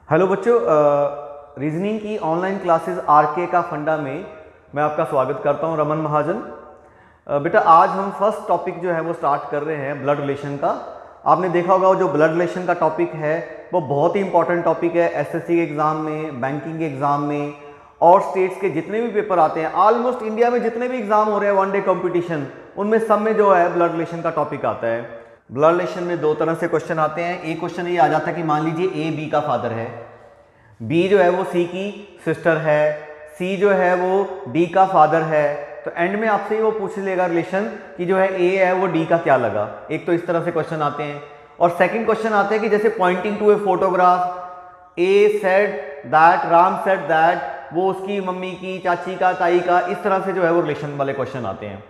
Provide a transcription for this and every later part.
Hello बच्चों, reasoning की online classes R K का फंडा में मैं आपका स्वागत करता हूं, रमन महाजन। बेटा आज हम फर्स्ट टॉपिक जो है वो स्टार्ट कर रहे हैं ब्लड रिलेशन का। आपने देखा होगा वो जो ब्लड रिलेशन का टॉपिक है वो बहुत ही इंपॉर्टेंट टॉपिक है। एसएससी के एग्ज़ाम में, बैंकिंग के एग्ज़ाम में और स्टेट्स के जितने भी पेपर आते हैं, ऑलमोस्ट इंडिया में जितने भी एग्ज़ाम हो रहे हैं वनडे कॉम्पिटिशन, उनमें सब में जो है ब्लड रिलेशन का टॉपिक आता है। ब्लड रिलेशन में दो तरह से क्वेश्चन आते हैं। एक क्वेश्चन ये आ जाता है कि मान लीजिए ए बी का फादर है, बी जो है वो सी की सिस्टर है, सी जो है वो डी का फादर है, तो एंड में आपसे वो पूछ लेगा रिलेशन कि जो है ए है वो डी का क्या लगा। एक तो इस तरह से क्वेश्चन आते हैं। और सेकंड क्वेश्चन आते हैं कि जैसे pointing to a photograph, A said that, Ram said that, वो उसकी मम्मी की, चाची का, ताई का, इस तरह से जो है वो रिलेशन वाले क्वेश्चन आते हैं।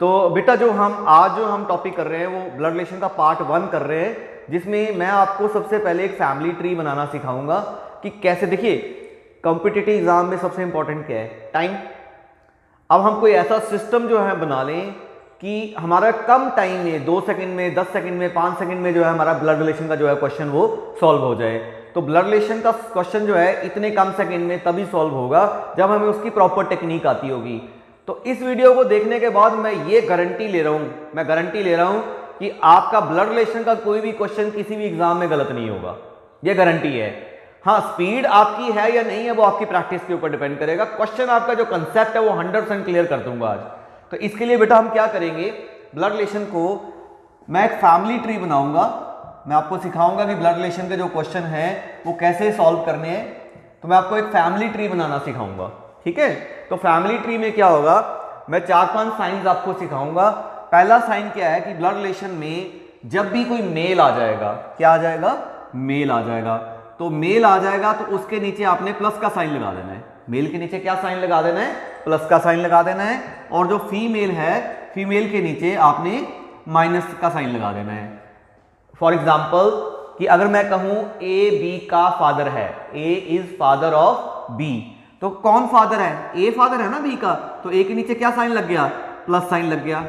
तो बेटा जो हम टॉपिक कर रहे हैं वो ब्लड रिलेशन का पार्ट 1 कर रहे हैं, जिसमें मैं आपको सबसे पहले एक फैमिली ट्री बनाना सिखाऊंगा कि कैसे। देखिए कॉम्पिटिटिव एग्जाम में सबसे इंपॉर्टेंट क्या है? टाइम। अब हम कोई ऐसा सिस्टम जो है बना लें कि हमारा कम टाइम में, 2 सेकंड में, 10 सेकंड में, 5 सेकंड में जो है हमारा ब्लड रिलेशन का जो है क्वेश्चन वो सॉल्व हो जाए। तो ब्लड रिलेशन का क्वेश्चन जो है इतने कम सेकंड में तभी सॉल्व होगा जब हमें उसकी प्रॉपर टेक्निक आती होगी। तो इस वीडियो को देखने के बाद मैं ये गारंटी ले रहा हूं कि आपका ब्लड रिलेशन का कोई भी क्वेश्चन किसी भी एग्जाम में गलत नहीं होगा। ये गारंटी है। हाँ, स्पीड आपकी है या नहीं है वो आपकी प्रैक्टिस के ऊपर डिपेंड करेगा। क्वेश्चन आपका जो कंसेप्ट है वो 100% क्लियर कर दूंगा आज। तो इसके लिए बेटा हम क्या करेंगे, ब्लड रिलेशन को मैं एक फैमिली ट्री बनाऊंगा। मैं आपको सिखाऊंगा कि ब्लड रिलेशन के जो क्वेश्चन है वो कैसे सॉल्व करने हैं। तो मैं आपको एक फैमिली ट्री बनाना सिखाऊंगा, ठीक है। तो फैमिली ट्री में क्या होगा, मैं 4-5 साइंस आपको सिखाऊंगा। पहला साइन क्या है कि ब्लड रिलेशन में जब भी कोई मेल आ जाएगा, क्या आ जाएगा? मेल आ जाएगा। तो मेल आ जाएगा तो उसके नीचे आपने प्लस का साइन लगा देना है। मेल के नीचे क्या साइन लगा देना है? प्लस का साइन लगा देना है। और जो फीमेल है, फीमेल के नीचे आपने माइनस का साइन लगा देना है। फॉर एग्जाम्पल कि अगर मैं कहूं ए बी का फादर है, ए इज फादर ऑफ बी, तो कौन फादर है? ए फादर है ना बी का, तो ए के नीचे क्या साइन लग गया? प्लस साइन लग गया।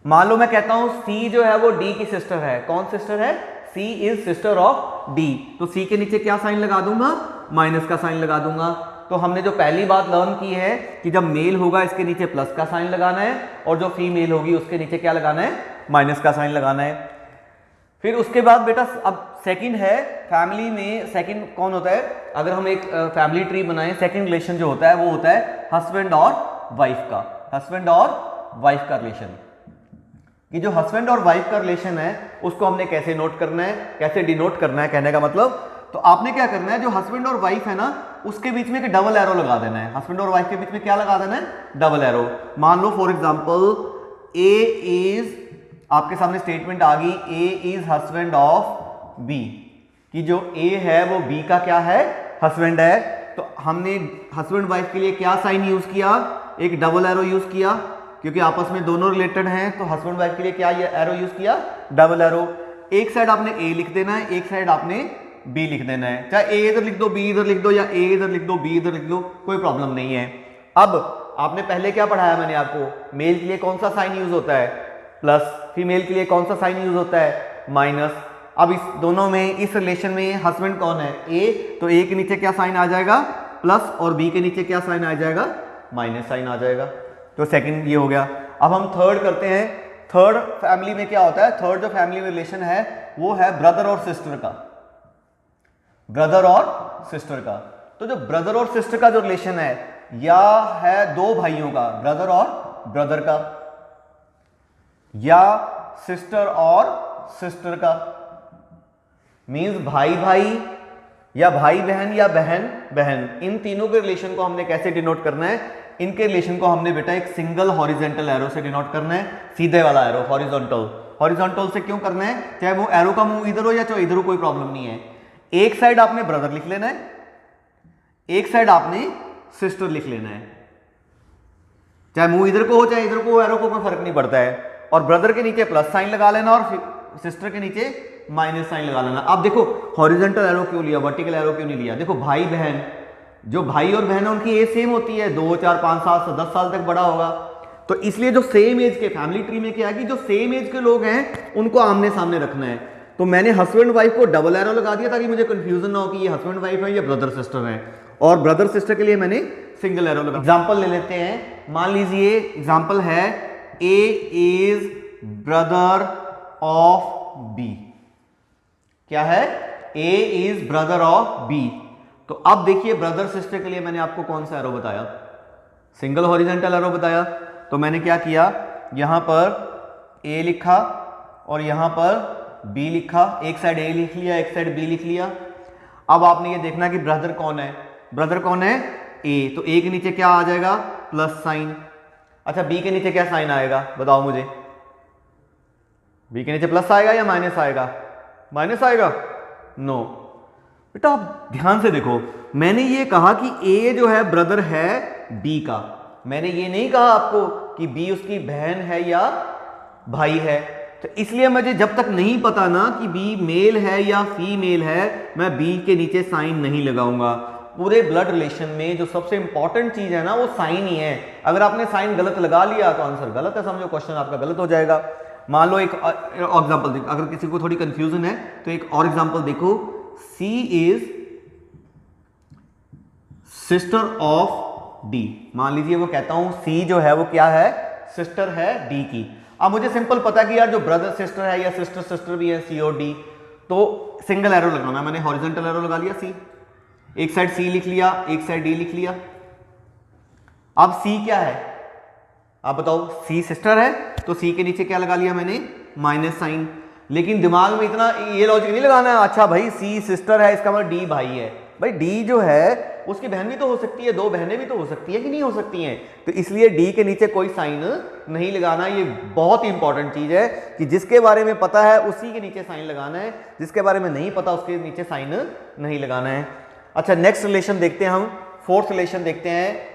मान लो मैं कहता हूं सी जो है वो डी की सिस्टर है। कौन सिस्टर है? सी इज सिस्टर ऑफ डी, तो सी के नीचे क्या साइन लगा दूंगा? माइनस का साइन लगा दूंगा। तो हमने जो पहली बात लर्न की है कि जब मेल होगा इसके नीचे प्लस का साइन लगाना है और जो फीमेल होगी उसके नीचे क्या लगाना है? माइनस का साइन लगाना है। फिर उसके बाद बेटा अब सेकंड है, फैमिली में सेकंड कौन होता है? अगर हम एक फैमिली ट्री बनाएं, सेकंड रिलेशन जो होता है वो होता है हस्बैंड और वाइफ का। हस्बैंड और वाइफ का रिलेशन, कि जो हस्बैंड और वाइफ का रिलेशन है उसको हमने कैसे नोट करना है, कैसे डिनोट करना है, कहने का मतलब। तो आपने क्या करना है, जो हस्बैंड और वाइफ है ना उसके बीच में एक डबल एरो लगा देना है। हस्बैंड और वाइफ के बीच में क्या लगा देना है? Double arrow. मान लो फॉर एग्जाम्पल ए इज, आपके सामने स्टेटमेंट आ गई, ए इज हस्बैंड ऑफ बी, कि जो ए है वो बी का क्या है? हस्बैंड है। तो हमने हस्बैंड वाइफ के लिए क्या साइन यूज किया? एक डबल एरो यूज किया, क्योंकि आपस में दोनों रिलेटेड हैं। तो हस्बैंड वाइफ के लिए क्या ये एरो यूज किया? Double arrow. एक साइड आपने ए लिख देना है, एक साइड आपने बी लिख देना है। चाहे ए इधर लिख दो, बी इधर लिख दो, या ए इधर लिख दो, बी इधर लिख दो, कोई प्रॉब्लम नहीं है। अब आपने पहले क्या पढ़ाया मैंने आपको, मेल के लिए कौन सा साइन यूज होता है? प्लस। फीमेल के लिए कौन सा साइन यूज होता है? माइनस। अब इस दोनों में, इस रिलेशन में हस्बैंड कौन है? ए, तो ए के नीचे क्या साइन आ जाएगा? प्लस, और बी के नीचे क्या साइन आ जाएगा? माइनस साइन आ जाएगा। तो सेकंड ये हो गया। अब हम थर्ड करते हैं। थर्ड फैमिली में क्या होता है? थर्ड जो फैमिली में रिलेशन है वो है ब्रदर और सिस्टर का। ब्रदर और सिस्टर का। तो जो ब्रदर और सिस्टर का जो रिलेशन है, या है दो भाइयों का, ब्रदर और ब्रदर का, या सिस्टर और सिस्टर का, मींस भाई भाई, या भाई बहन, या बहन बहन। इन तीनों के रिलेशन को हमने कैसे डिनोट करना है? इनके रिलेशन को हमने बेटा एक सिंगल हॉरिजेंटल एरो से डिनोट करना है। सीधे वाला एरो, हॉरिजॉन्टल। हॉरिजॉन्टल से क्यों करना है? चाहे वो एरो का मुंह इधर हो या चाहे इधर हो, कोई प्रॉब्लम नहीं है। एक साइड आपने ब्रदर लिख लेना है, एक साइड आपने सिस्टर लिख लेना है। चाहे मुंह इधर को हो चाहे इधर को हो, एरो को कोई फर्क नहीं पड़ता है। और ब्रदर के नीचे प्लस साइन लगा लेना और सिस्टर के नीचे माइनस साइन लगा लेना। अब देखो हॉरिजॉन्टल एरो क्यों लिया, वर्टिकल एरो क्यों नहीं लिया? देखो भाई बहन, जो भाई और बहन है उनकी एज सेम होती है, 2, 4, 5, 7, 10 साल तक बड़ा होगा। तो इसलिए जो सेम एज के, फैमिली ट्री में क्या है कि जो सेम एज के लोग हैं उनको आमने सामने रखना है। तो मैंने हस्बैंड वाइफ को डबल एरो लगा दिया ताकि मुझे कंफ्यूजन ना हो कि ये हस्बैंड वाइफ है या ब्रदर सिस्टर है, और ब्रदर सिस्टर के लिए मैंने सिंगल एरो लगा। एग्जांपल ले लेते हैं, मान लीजिए एग्जांपल है ए इज ब्रदर ऑफ बी। क्या है? ए इज ब्रदर ऑफ बी। तो अब देखिए ब्रदर सिस्टर के लिए मैंने आपको कौन सा एरो बताया? सिंगल हॉरिजॉन्टल एरो बताया। तो मैंने क्या किया, यहां पर ए लिखा और यहां पर बी लिखा, एक साइड ए लिख लिया, एक साइड बी लिख लिया। अब आपने ये देखना कि ब्रदर कौन है, ब्रदर कौन है? ए। तो ए के नीचे क्या आ जाएगा? Plus sign. अच्छा, बी के नीचे क्या साइन आएगा बताओ मुझे? बी के नीचे प्लस आएगा या माइनस आएगा? माइनस आएगा। नो बेटा, आप ध्यान से देखो, मैंने ये कहा कि ए जो है ब्रदर है बी का, मैंने ये नहीं कहा आपको कि बी उसकी बहन है या भाई है। तो इसलिए मुझे जब तक नहीं पता ना कि बी मेल है या फीमेल है, मैं बी के नीचे साइन नहीं लगाऊंगा। पूरे ब्लड रिलेशन में जो सबसे इंपॉर्टेंट चीज है ना वो साइन ही है। अगर आपने साइन गलत लगा लिया तो आंसर गलत है, समझो क्वेश्चन आपका गलत हो जाएगा। मान लो एक एग्जांपल देखो, अगर किसी को थोड़ी कंफ्यूजन है तो एक और एग्जांपल देखो, सी इज सिस्टर ऑफ डी। मान लीजिए वो कहता हूं सी जो है वो क्या है? सिस्टर है डी की। अब मुझे सिंपल पता है कि यार जो ब्रदर सिस्टर है या सिस्टर सिस्टर भी है सी और डी, तो सिंगल एरो लगाना। मैंने हॉरिजॉन्टल एरो लगा लिया सी, एक साइड सी लिख लिया, एक साइड डी लिख लिया। अब सी क्या है आप बताओ? सी सिस्टर है तो सी के नीचे क्या लगा लिया मैंने? Minus sign. लेकिन दिमाग में इतना ये लॉजिक नहीं लगाना है, अच्छा भाई सी सिस्टर है इसका मतलब डी भाई है। भाई डी जो है उसकी बहन भी तो हो सकती है, दो बहनें भी तो हो सकती है कि नहीं हो सकती हैं। तो इसलिए डी के नीचे कोई साइन नहीं लगाना। ये बहुत ही इंपॉर्टेंट चीज है कि जिसके बारे में पता है उसी के नीचे साइन लगाना है, जिसके बारे में नहीं पता उसके नीचे साइन नहीं लगाना है। अच्छा, नेक्स्ट रिलेशन देखते हैं हम, फोर्थ रिलेशन देखते हैं।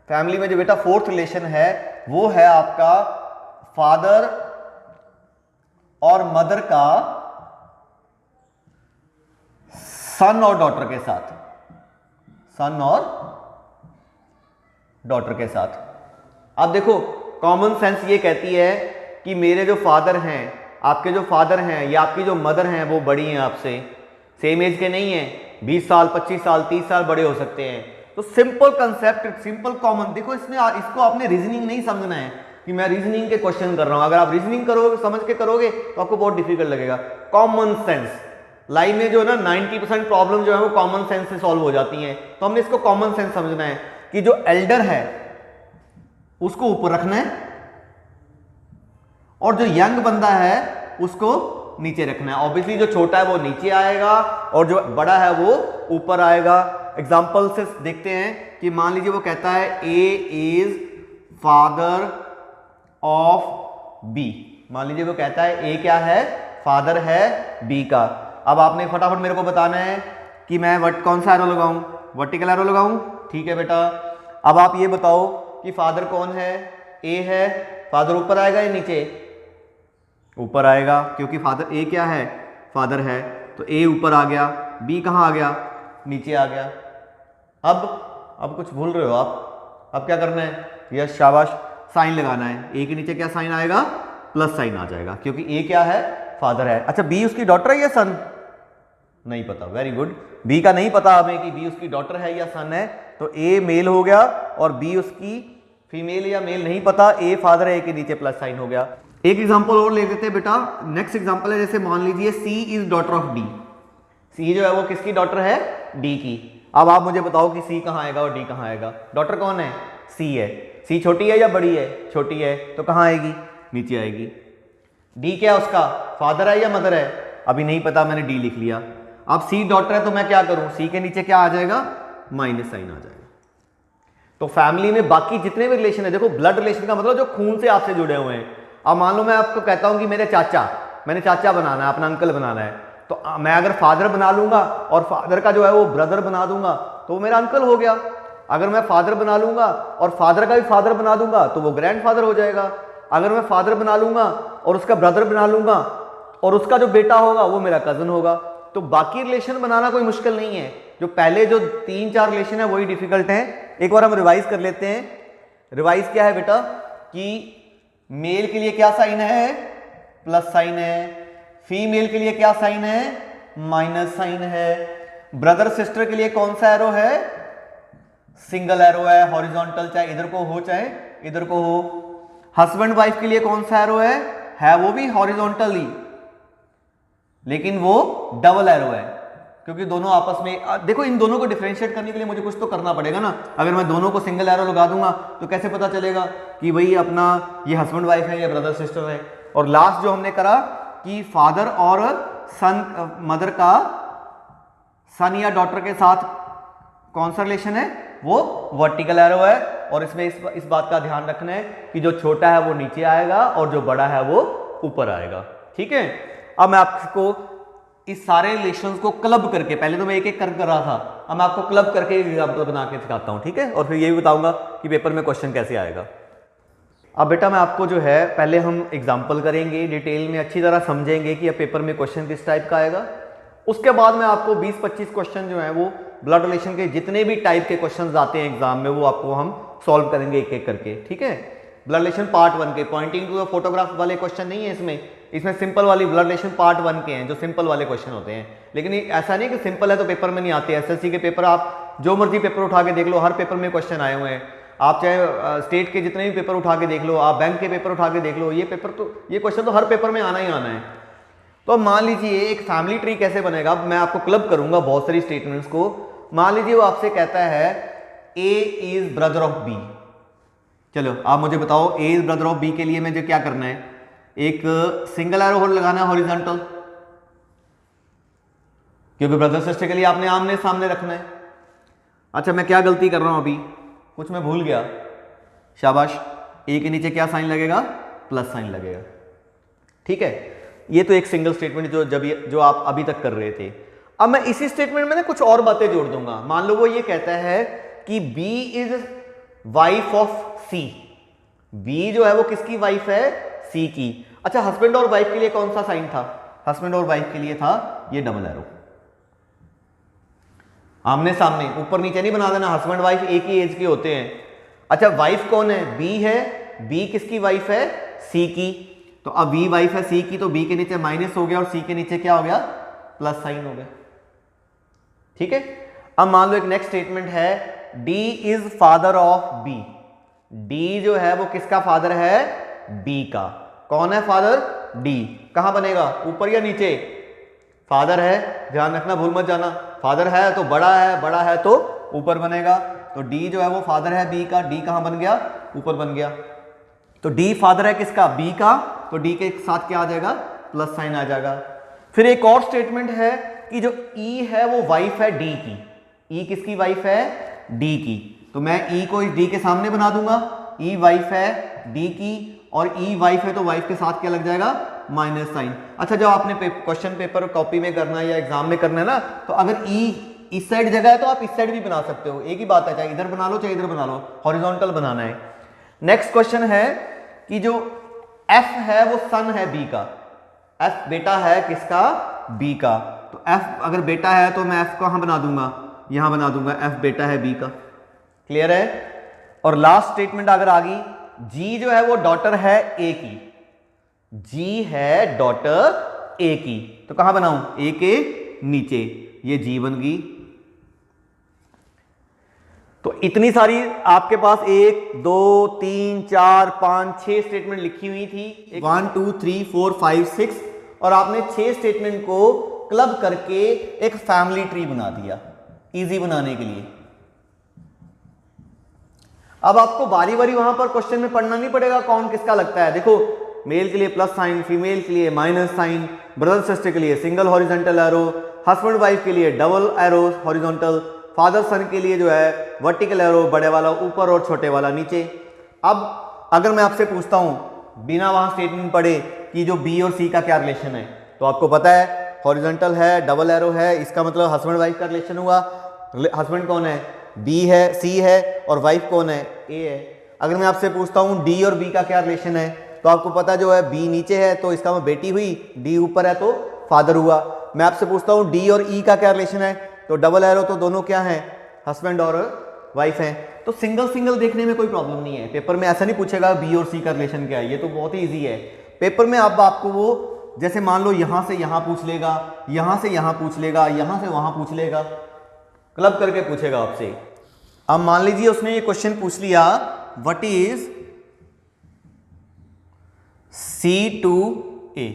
फैमिली में जो बेटा फोर्थ रिलेशन है वो है आपका फादर और मदर का सन और डॉटर के साथ, सन और डॉटर के साथ। अब देखो कॉमन सेंस ये कहती है कि मेरे जो फादर हैं, आपके जो फादर हैं या आपकी जो मदर हैं वो बड़ी हैं आपसे, सेम एज के नहीं हैं, 20 साल 25 साल 30 साल बड़े हो सकते हैं। तो सिंपल कंसेप्ट, सिंपल कॉमन, देखो इसमें इसको आपने रीजनिंग नहीं समझना है कि मैं रीजनिंग के क्वेश्चन कर रहा हूं। अगर आप रीजनिंग करोगे, समझ के करोगे तो आपको बहुत डिफिकल्ट लगेगा। कॉमन सेंस लाइफ में जो है ना 90% प्रॉब्लम जो है वो कॉमन सेंस से सॉल्व हो जाती हैं। तो हमने इसको कॉमन सेंस समझना है कि जो एल्डर है उसको ऊपर रखना है और जो यंग बंदा है उसको नीचे रखना है। ऑब्वियसली जो छोटा है वो नीचे आएगा और जो बड़ा है वो ऊपर आएगा। एग्जाम्पल से देखते हैं कि मान लीजिए वो कहता है ए इज फादर ऑफ बी। मान लीजिए वो कहता है ए क्या है? फादर है बी का। अब आपने फटाफट मेरे को बताना है कि मैं कौन सा एरो लगाऊं? वर्टिकल एरो लगाऊं? ठीक है बेटा। अब आप ये बताओ कि फादर कौन है? ए है। फादर ऊपर आएगा या नीचे? ऊपर आएगा, क्योंकि फादर ए क्या है? फादर है। तो ए ऊपर आ गया, बी कहाँ आ गया? नीचे आ गया। अब कुछ भूल रहे हो आप। अब क्या करना है? यस शाबाश, साइन लगाना है। ए के नीचे क्या साइन आएगा? प्लस साइन आ जाएगा, क्योंकि ए क्या है? फादर है। अच्छा, बी उसकी डॉटर है या सन? नहीं पता। वेरी गुड, बी का नहीं पता हमें कि बी उसकी डॉटर है या सन है। तो ए मेल हो गया और बी उसकी फीमेल या मेल नहीं पता। ए फादर है, ए के नीचे प्लस साइन हो गया। एक एग्जांपल और ले लेते हैं बेटा। नेक्स्ट एग्जांपल है, जैसे मान लीजिए सी इज डॉटर ऑफ डी। सी जो है वो किसकी डॉटर है? डी की। अब आप मुझे बताओ कि सी कहाँ आएगा और डी कहाँ आएगा? डॉटर कौन है? सी है। सी छोटी है या बड़ी है? छोटी है, तो कहाँ आएगी? नीचे आएगी। डी क्या उसका? फादर है या मदर है? अभी नहीं पता, मैंने डी लिख लिया। अब सी डॉटर है तो मैं क्या करूं? सी के नीचे क्या आ जाएगा? माइनस साइन आ जाएगा। तो फैमिली में बाकी जितने भी रिलेशन है, देखो ब्लड रिलेशन का मतलब जो खून से आपसे जुड़े हुए हैं। अब मान लो मैं आपको कहता हूं कि मेरे चाचा, मैंने चाचा बनाना है, अपना अंकल बनाना है, तो मैं अगर फादर बना लूंगा और फादर का जो है वो ब्रदर बना दूंगा तो वो मेरा अंकल हो गया। अगर मैं फादर बना लूंगा और फादर का भी फादर बना दूंगा तो वो ग्रैंडफादर हो जाएगा। अगर मैं फादर बना लूंगा और उसका ब्रदर बना लूंगा और उसका जो बेटा होगा वो मेरा कजन होगा। तो बाकी रिलेशन बनाना कोई मुश्किल नहीं है, जो पहले जो 3-4 रिलेशन है वही डिफिकल्ट है। एक बार हम रिवाइज कर लेते हैं। रिवाइज क्या है बेटा कि मेल के लिए क्या साइन है? प्लस साइन है। फीमेल के लिए क्या साइन है, माइनस साइन है। ब्रदर सिस्टर के लिए कौन सा एरो है, सिंगल एरो है, हॉरिजॉन्टल, चाहे इधर को हो चाहे इधर को हो। हस्बैंड वाइफ के लिए कौन सा एरो है वो भी हॉरिजॉन्टल ही, लेकिन वो डबल एरो है, क्योंकि दोनों आपस में देखो, इन दोनों को डिफरेंशिएट करने के लिए मुझे कुछ तो करना पड़ेगा ना। अगर मैं दोनों को सिंगल एरो लगा दूंगा तो कैसे पता चलेगा कि भाई अपना ये हस्बैंड वाइफ है या ब्रदर सिस्टर है। और लास्ट जो हमने करा कि फादर और सन, मदर का सन या डॉटर के साथ कौन सा रिलेशन है, वो वर्टिकल एरो है। और इसमें इस बात का ध्यान रखना है कि जो छोटा है वो नीचे आएगा और जो बड़ा है वो ऊपर आएगा। ठीक है, अब मैं आपको इस सारे रिलेशंस को क्लब करके, पहले तो मैं एक एक कर रहा था, अब मैं आपको क्लब करके एग्जाम्पल बना के सिखाता हूं। ठीक है, और फिर ये भी बताऊंगा कि पेपर में क्वेश्चन कैसे आएगा। अब बेटा मैं आपको जो है पहले हम एग्जाम्पल करेंगे, डिटेल में अच्छी तरह समझेंगे कि अब पेपर में क्वेश्चन किस टाइप का आएगा। उसके बाद मैं आपको 20-25 क्वेश्चन जो है वो ब्लड रिलेशन के जितने भी टाइप के क्वेश्चन आते हैं एग्जाम में वो आपको हम सॉल्व करेंगे एक एक करके। ठीक है, ब्लड रिलेशन पार्ट 1 के, पॉइंटिंग टू द फोटोग्राफ वाले क्वेश्चन नहीं है इसमें सिंपल वाली ब्लड रिलेशन पार्ट 1 के हैं जो सिंपल वाले क्वेश्चन होते हैं। लेकिन ऐसा नहीं कि सिंपल है तो पेपर में नहीं आते। एसएससी के पेपर आप जो मर्जी पेपर उठा के देख लो, हर पेपर में क्वेश्चन आए हुए हैं। आप चाहे स्टेट के जितने भी पेपर उठा के देख लो, आप बैंक के पेपर उठा के देख लो, ये क्वेश्चन तो हर पेपर में आना ही आना है। तो अब मान लीजिए एक फैमिली ट्री कैसे बनेगा। अब मैं आपको क्लब करूंगा बहुत सारी स्टेटमेंट्स को। मान लीजिए वो आपसे कहता है ए इज ब्रदर ऑफ बी। चलो आप मुझे बताओ, ए इज ब्रदर ऑफ बी के लिए मुझे क्या करना है, एक सिंगल एरो होल लगाना है हॉरिजॉन्टल, क्योंकि ब्रदर सिस्टर के लिए आपने आमने सामने रखना है। अच्छा मैं क्या गलती कर रहा हूं अभी, कुछ मैं भूल गया, शाबाश। ए के नीचे क्या साइन लगेगा, प्लस साइन लगेगा। ठीक है, ये तो एक सिंगल स्टेटमेंट जो आप अभी तक कर रहे थे। अब मैं इसी स्टेटमेंट में ना कुछ और बातें जोड़ दूंगा। मान लो वो ये कहता है कि B is wife of C. B जो है वो किसकी वाइफ है, सी की। अच्छा हस्बैंड और वाइफ के लिए कौन सा साइन था, हस्बैंड और वाइफ के लिए था ये डबल एरो, आमने सामने, ऊपर नीचे नहीं बना देना। हस्बैंड वाइफ एक ही एज के होते हैं। अच्छा वाइफ कौन है, बी है। बी किसकी वाइफ है, सी की। तो अब बी वाइफ है सी की, तो बी के नीचे माइनस हो गया और सी के नीचे क्या हो गया, प्लस साइन हो गया। ठीक है, अब मान लो एक नेक्स्ट स्टेटमेंट है, D is father of B. D जो है वो किसका फादर है, बी का। कौन है फादर, डी। कहां बनेगा, ऊपर या नीचे, फादर है, ध्यान रखना भूल मत जाना। फादर है तो बड़ा है तो ऊपर बनेगा। तो डी जो है वो फादर है बी का, डी कहां बन गया, ऊपर बन गया। तो डी फादर है किसका, बी का, तो डी के साथ क्या आ जाएगा, प्लस साइन आ जाएगा। फिर एक और स्टेटमेंट है कि जो ई है वो वाइफ है डी की। ई किसकी वाइफ है, डी की। तो मैं ई को डी के सामने बना दूंगा, ई वाइफ है डी की, और ई वाइफ है तो वाइफ के साथ क्या लग जाएगा, माइनस साइन। अच्छा जब आपने क्वेश्चन पेपर कॉपी में करना है या एग्जाम में करना है ना, तो अगर ई इस साइड जगह है तो आप इस साइड भी बना सकते हो, एक ही बात है, चाहे इधर बना लो चाहे इधर बना लो, हॉरिजॉन्टल बनाना है। नेक्स्ट क्वेश्चन है कि जो एफ है वो सन है बी का। एफ बेटा है किसका, बी का। तो एफ अगर बेटा है तो मैं एफ कहां बना दूंगा, यहां बना दूंगा, एफ बेटा है बी का। क्लियर है। और लास्ट स्टेटमेंट अगर आ गई, जी जो है वो डॉटर है ए की। जी है डॉटर ए की, तो कहां बनाऊं, ए के नीचे, ये जी बन गई। तो इतनी सारी आपके पास 1 2 3 4 5 6 स्टेटमेंट लिखी हुई थी, 1 2 3 4 5 6, और आपने 6 स्टेटमेंट को क्लब करके एक फैमिली ट्री बना दिया इजी बनाने के लिए। अब आपको बारी बारी वहां पर क्वेश्चन में पढ़ना नहीं पड़ेगा कौन किसका लगता है। देखो मेल के लिए प्लस साइन, फीमेल के लिए माइनस साइन, ब्रदर सिस्टर के लिए single horizontal arrow, husband wife के लिए डबल एरो हॉरिजॉन्टल, फादर सन के लिए जो है वर्टिकल एरो, बड़े वाला ऊपर और छोटे वाला नीचे। अब अगर मैं आपसे पूछता हूं बिना वहां स्टेटमेंट पढ़े कि जो बी और सी का क्या रिलेशन है, तो आपको पता है हॉरिजॉन्टल है, डबल एरो है, इसका मतलब हस्बैंड वाइफ का रिलेशन हुआ। हस्बैंड कौन है, बी है, सी है, और वाइफ कौन है, ए है। अगर मैं आपसे पूछता हूं डी और बी का क्या रिलेशन है, तो आपको पता जो है बी नीचे है तो इसका मतलब बेटी हुई, डी ऊपर है तो फादर हुआ। मैं आपसे पूछता हूं डी और ई का क्या रिलेशन है, तो डबल एरो तो दोनों क्या हैं, हस्बैंड और वाइफ हैं। तो सिंगल सिंगल देखने में कोई प्रॉब्लम नहीं है। पेपर में ऐसा नहीं पूछेगा बी और सी का रिलेशन क्या है, ये तो बहुत ही ईजी है। पेपर में अब आपको वो जैसे मान लो यहां से यहां पूछ लेगा, यहां से यहां पूछ लेगा, यहां से वहां पूछ लेगा, क्लब करके पूछेगा आपसे। अब मान लीजिए उसने ये क्वेश्चन पूछ लिया, व्हाट इज C2A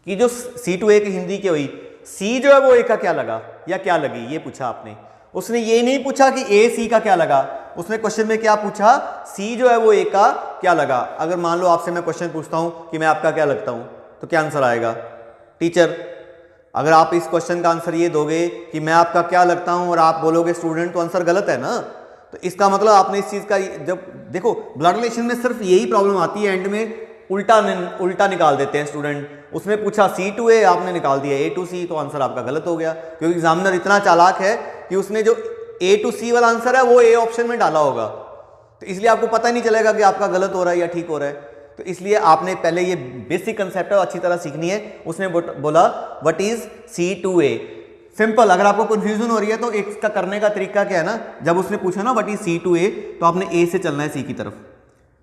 कि जो C2A की हिंदी क्या हुई, C जो है वो A का क्या लगा या क्या लगी, ये पूछा आपने। उसने ये नहीं पूछा कि A C का क्या लगा, उसने क्वेश्चन में क्या पूछा, C जो है वो A का क्या लगा। अगर मान लो आपसे मैं क्वेश्चन पूछता हूं कि मैं आपका क्या लगता हूं, तो क्या आंसर आएगा, टीचर। अगर आप इस क्वेश्चन का आंसर ये दोगे कि मैं आपका क्या लगता हूं और आप बोलोगे स्टूडेंट, तो आंसर गलत है ना। तो इसका मतलब आपने इस चीज का, जब देखो ब्लड रिलेशन में सिर्फ यही प्रॉब्लम आती है, एंड में उल्टा निकाल देते हैं स्टूडेंट। उसने पूछा C2A, आपने निकाल दिया A to C, तो आंसर आपका गलत हो गया, क्योंकि एग्जामिनर इतना चालाक है कि उसने जो A to C वाला आंसर है वो A ऑप्शन में डाला होगा, तो इसलिए आपको पता ही नहीं चलेगा कि आपका गलत हो रहा है या ठीक हो रहा है। तो इसलिए आपने पहले ये बेसिक कंसेप्ट है अच्छी तरह सीखनी है। उसने बोला व्हाट इज C2A, सिंपल। अगर आपको कंफ्यूजन हो रही है तो इसका करने का तरीका क्या है ना, जब उसने पूछा ना व्हाट इज C2A, तो आपने A से चलना है C की तरफ,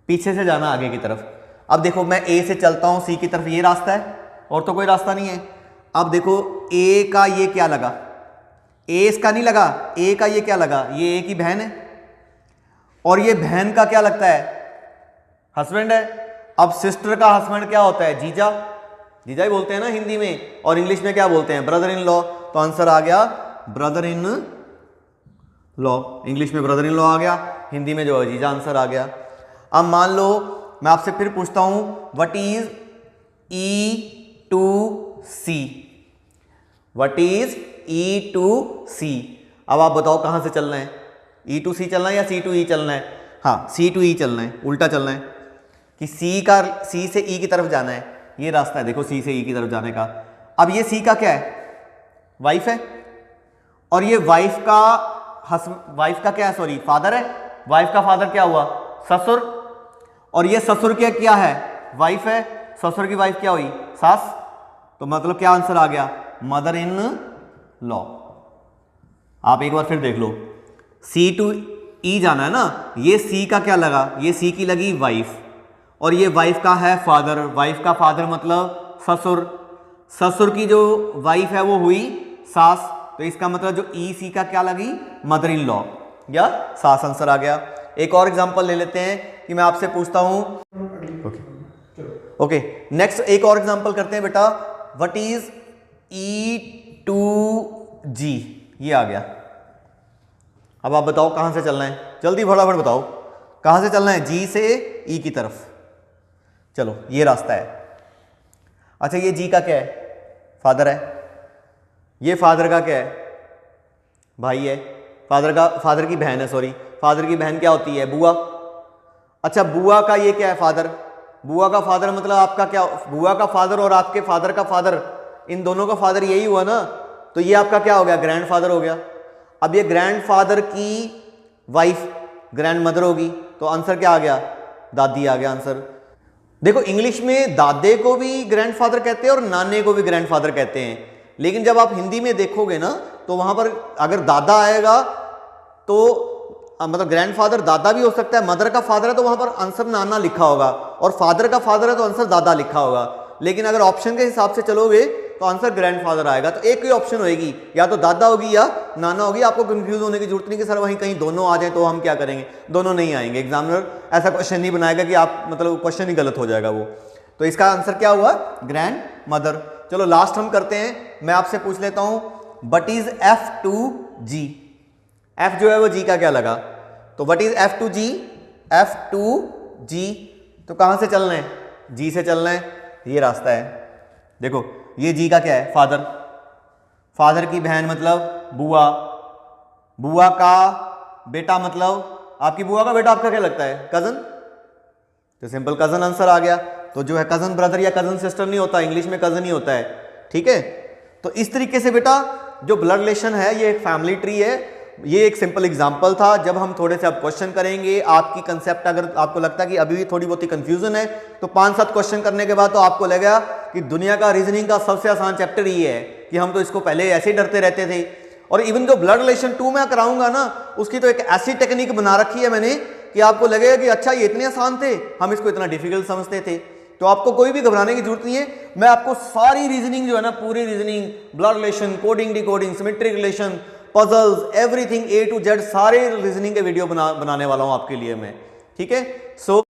पीछे से जाना आगे की तरफ। अब देखो मैं A से चलता हूं C की तरफ, ये रास्ता है और तो कोई रास्ता नहीं है। अब देखो A का ये क्या लगा, A इसका नहीं लगा, A का ये क्या लगा, ये A की बहन है, और ये बहन का क्या लगता है, हस्बैंड है। अब सिस्टर का हस्बैंड क्या होता है, जीजा, जीजा ही बोलते हैं ना हिंदी में, और इंग्लिश में क्या बोलते हैं, ब्रदर इन लॉ। तो आंसर आ गया ब्रदर इन लॉ, इंग्लिश में ब्रदर इन लॉ आ गया, हिंदी में जो है जीजा आंसर आ गया। अब मान लो मैं आपसे फिर पूछता हूं what is E to C, what is E to C। अब आप बताओ कहां से चलना है, E to C चलना है या C to E चलना है। हाँ, C to E चलना है, उल्टा चलना है कि C से E की तरफ जाना है। ये रास्ता है देखो C से E की तरफ जाने का। अब ये C का क्या है, वाइफ है, और ये वाइफ का क्या है, सॉरी फादर है। वाइफ का फादर क्या हुआ, ससुर, और ये ससुर के क्या है, वाइफ है। ससुर की वाइफ क्या हुई, सास। तो मतलब क्या आंसर आ गया, मदर इन लॉ। आप एक बार फिर देख लो, C to E जाना है ना, ये C का क्या लगा, ये C की लगी वाइफ, और ये वाइफ का है फादर। वाइफ का फादर मतलब ससुर, ससुर की जो वाइफ है वो हुई सास। तो इसका मतलब जो EC का क्या लगी, मदर इन लॉ या सास, आंसर आ गया। एक और एग्जांपल ले लेते हैं कि मैं आपसे पूछता हूं, ओके नेक्स्ट एक और एग्जांपल करते हैं बेटा। What is E to G, ये आ गया। अब आप बताओ कहां से चलना है, जल्दी फटाफट बताओ कहां से चलना है, G से E की तरफ। चलो ये रास्ता है। अच्छा ये G का क्या है, फादर है। ये फादर का क्या है, भाई है। फादर की बहन है, सॉरी फादर की बहन क्या होती है, बुआ। अच्छा बुआ का ये क्या है, फादर। बुआ का फादर मतलब आपका क्या, बुआ का फादर और आपके फादर का फादर, इन दोनों का फादर यही हुआ ना, तो ये आपका क्या हो गया, ग्रैंडफादर हो गया। अब ये ग्रैंडफादर की वाइफ ग्रैंड मदर होगी, तो आंसर क्या आ गया, दादी आ गया आंसर। देखो इंग्लिश में दादे को भी ग्रैंडफादर कहते हैं और नाने को भी ग्रैंडफादर कहते हैं, लेकिन जब आप हिंदी में देखोगे ना तो वहां पर अगर दादा आएगा तो मतलब ग्रैंडफादर दादा भी हो सकता है। मदर का फादर है तो वहां पर आंसर नाना लिखा होगा, और फादर का फादर है तो आंसर दादा लिखा होगा। लेकिन अगर ऑप्शन के हिसाब से चलोगे तो आंसर ग्रैंडफादर आएगा। तो एक ही ऑप्शन होगी, या तो दादा होगी या नाना होगी। आपको कंफ्यूज होने की जरूरत नहीं कि सर वहीं कहीं दोनों आ जाए तो हम क्या करेंगे, दोनों नहीं आएंगे। एग्जामिनर ऐसा क्वेश्चन नहीं बनाएगा कि आप मतलब क्वेश्चन ही गलत हो जाएगा वो। तो इसका आंसर क्या हुआ, ग्रैंड मदर। चलो लास्ट हम करते हैं, मैं आपसे पूछ लेता हूं what is F to G। F जो है वो G का क्या लगा, तो what is F to G, F to G, तो कहां से चलना है, G से चलना है। ये रास्ता है देखो, ये G का क्या है, फादर। फादर की बहन मतलब बुआ, बुआ का बेटा मतलब आपकी बुआ का बेटा आपका क्या लगता है, कजन। तो सिंपल कजन आंसर आ गया। तो जो है कजन ब्रदर या कजन सिस्टर नहीं होता, इंग्लिश में कजन ही होता है, ठीक है। तो इस तरीके से बेटा जो ब्लड रिलेशन है ये एक फैमिली ट्री है। ये एक सिंपल एग्जांपल था। जब हम थोड़े से अब क्वेश्चन करेंगे, आपकी कंसेप्ट अगर आपको लगता है कि अभी भी थोड़ी बहुत ही कंफ्यूजन है, तो 5-7 क्वेश्चन करने के बाद तो आपको लगेगा कि दुनिया का रीजनिंग का सबसे आसान चैप्टर ये है कि हम तो इसको पहले ऐसे ही डरते रहते थे। और इवन जो ब्लड रिलेशन 2 में कराऊंगा ना, उसकी तो एक ऐसी टेक्निक बना रखी है मैंने कि आपको लगेगा कि अच्छा ये इतने आसान थे, हम इसको इतना डिफिकल्ट समझते थे। तो आपको कोई भी घबराने की जरूरत नहीं है। मैं आपको सारी रीजनिंग जो है ना, पूरी reasoning, blood relation, coding decoding, symmetric relation, puzzles, everything A to Z सारे रीजनिंग के वीडियो बनाने वाला हूं आपके लिए मैं, ठीक है। सो